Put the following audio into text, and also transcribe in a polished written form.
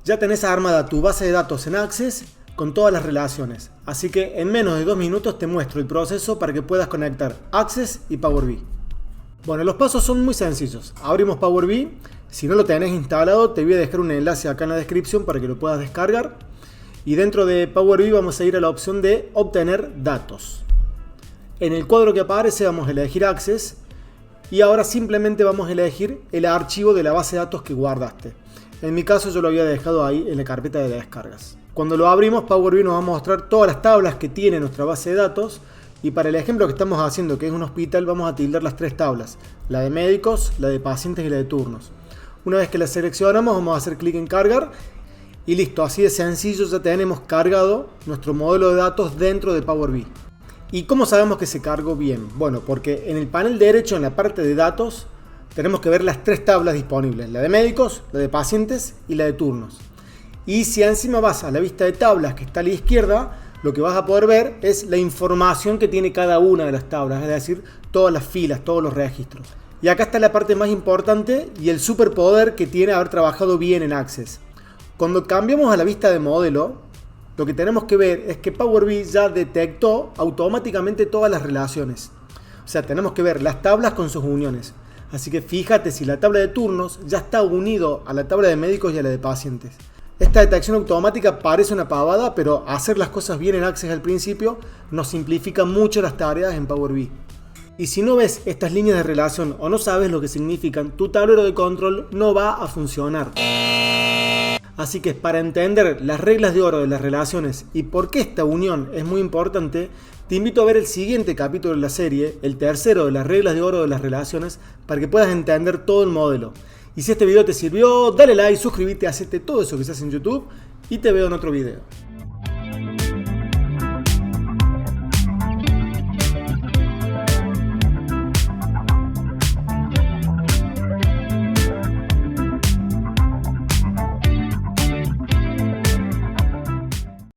Ya tenés armada tu base de datos en Access con todas las relaciones. Así que en menos de 2 minutos te muestro el proceso para que puedas conectar Access y Power BI. Bueno, los pasos son muy sencillos. Abrimos Power BI. Si no lo tenés instalado, te voy a dejar un enlace acá en la descripción para que lo puedas descargar. Y dentro de Power BI vamos a ir a la opción de obtener datos. En el cuadro que aparece vamos a elegir Access. Y ahora simplemente vamos a elegir el archivo de la base de datos que guardaste. En mi caso yo lo había dejado ahí en la carpeta de descargas. Cuando lo abrimos, Power BI nos va a mostrar todas las tablas que tiene nuestra base de datos. Y para el ejemplo que estamos haciendo, que es un hospital, vamos a tildar las 3 tablas. La de médicos, la de pacientes y la de turnos. Una vez que la seleccionamos, vamos a hacer clic en cargar. Y listo, así de sencillo ya tenemos cargado nuestro modelo de datos dentro de Power BI. ¿Y cómo sabemos que se cargó bien? Bueno, porque en el panel derecho, en la parte de datos, tenemos que ver las 3 tablas disponibles. La de médicos, la de pacientes y la de turnos. Y si encima vas a la vista de tablas que está a la izquierda, lo que vas a poder ver es la información que tiene cada una de las tablas. Es decir, todas las filas, todos los registros. Y acá está la parte más importante y el superpoder que tiene haber trabajado bien en Access. Cuando cambiamos a la vista de modelo, lo que tenemos que ver es que Power BI ya detectó automáticamente todas las relaciones. O sea, tenemos que ver las tablas con sus uniones. Así que fíjate si la tabla de turnos ya está unido a la tabla de médicos y a la de pacientes. Esta detección automática parece una pavada, pero hacer las cosas bien en Access al principio nos simplifica mucho las tareas en Power BI. Y si no ves estas líneas de relación o no sabes lo que significan, tu tablero de control no va a funcionar. Así que para entender las reglas de oro de las relaciones y por qué esta unión es muy importante, te invito a ver el siguiente capítulo de la serie, el tercero de las reglas de oro de las relaciones, para que puedas entender todo el modelo. Y si este video te sirvió, dale like, suscríbete, hacete todo eso que se hace en YouTube y te veo en otro video.